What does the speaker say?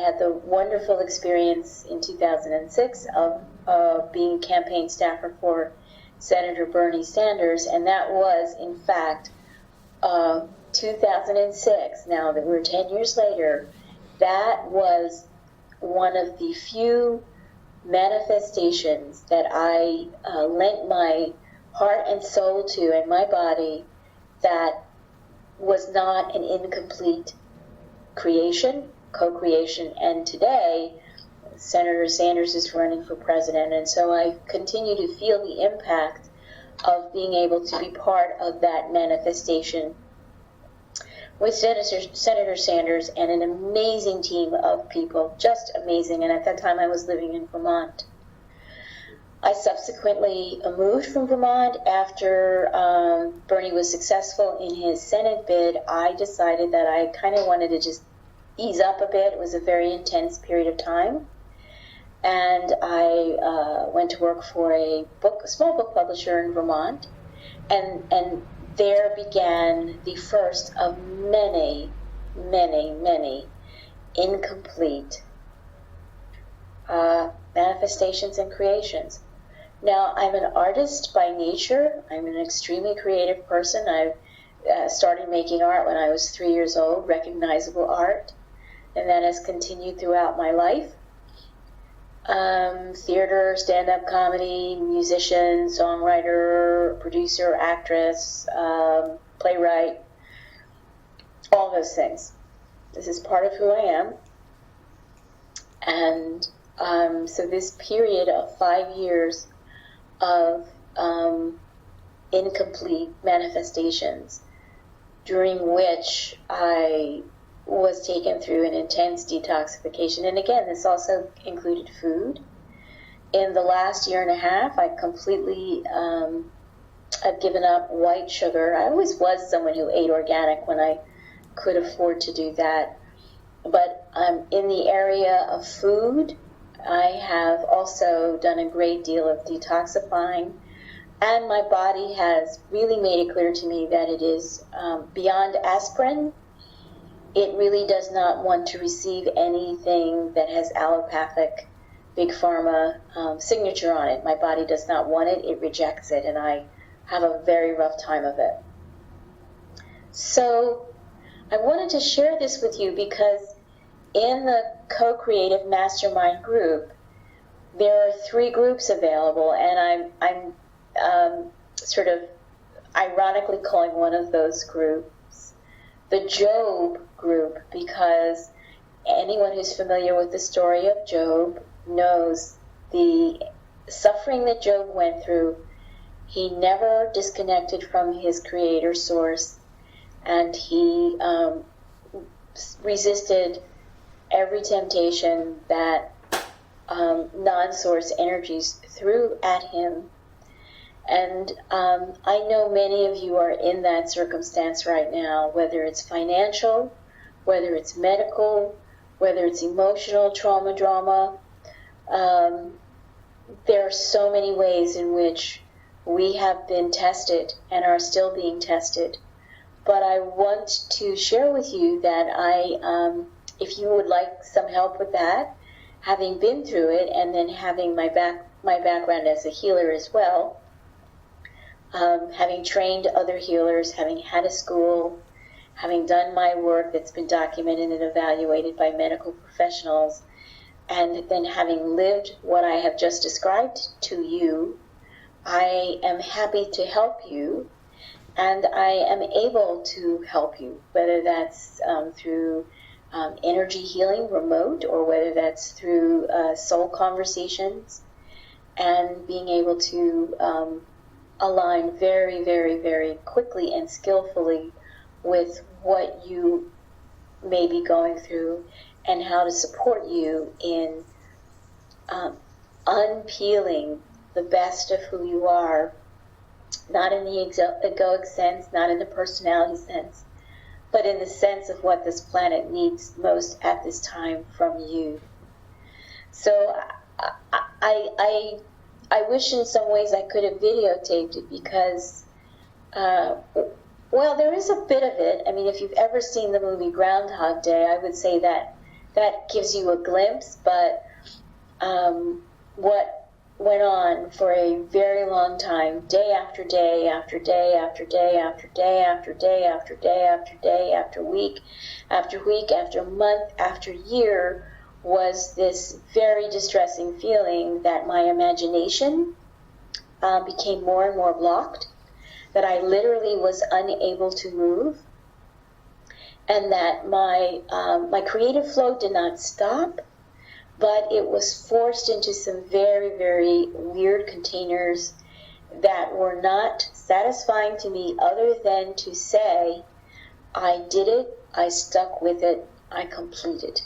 had the wonderful experience in 2006 of being campaign staffer for Senator Bernie Sanders, and that was, in fact, 2006. Now that we're 10 years later, that was one of the few manifestations that I lent my heart and soul to, and my body, that was not an incomplete creation, co-creation. And today, Senator Sanders is running for president, and so I continue to feel the impact of being able to be part of that manifestation with Senator Sanders and an amazing team of people, just amazing. And at that time I was living in Vermont. I subsequently moved from Vermont after Bernie was successful in his Senate bid. I decided that I kind of wanted to just ease up a bit. It was a very intense period of time. And I went to work for a small book publisher in Vermont. And there began the first of many, many, many incomplete manifestations and creations. Now, I'm an artist by nature. I'm an extremely creative person. I started making art when I was 3 years old, recognizable art, and that has continued throughout my life. Theater, stand-up comedy, musician, songwriter, producer, actress, playwright, all those things. This is part of who I am. And so this period of 5 years of incomplete manifestations, during which I was taken through an intense detoxification. And again, this also included food. In the last year and a half, I completely I've given up white sugar. I always was someone who ate organic when I could afford to do that. But in the area of food, I have also done a great deal of detoxifying. And my body has really made it clear to me that it is beyond aspirin. It really does not want to receive anything that has allopathic, big pharma signature on it. My body does not want it. It rejects it, and I have a very rough time of it. So I wanted to share this with you because in the co-creative mastermind group, there are 3 groups available, and I'm sort of ironically calling one of those groups the Job group, because anyone who's familiar with the story of Job knows the suffering that Job went through. He never disconnected from his creator source, and he resisted every temptation that non-source energies threw at him. And I know many of you are in that circumstance right now, whether it's financial, whether it's medical, whether it's emotional drama. There are so many ways in which we have been tested and are still being tested. But I want to share with you that if you would like some help with that, having been through it and then having my background as a healer as well, having trained other healers, having had a school, having done my work that's been documented and evaluated by medical professionals, and then having lived what I have just described to you, I am happy to help you, and I am able to help you, whether that's through energy healing remote, or whether that's through soul conversations, and being able to align very, very, very quickly and skillfully with what you may be going through, and how to support you in unpeeling the best of who you are, not in the egoic sense, not in the personality sense, but in the sense of what this planet needs most at this time from you. So I wish in some ways I could have videotaped it, because, well, there is a bit of it. I mean, if you've ever seen the movie Groundhog Day, I would say that that gives you a glimpse, but what went on for a very long time, day after day after day after day after day after day after day after day after week after month after year, was this very distressing feeling that my imagination became more and more blocked, that I literally was unable to move, and that my creative flow did not stop, but it was forced into some very, very weird containers that were not satisfying to me, other than to say, I did it, I stuck with it, I completed.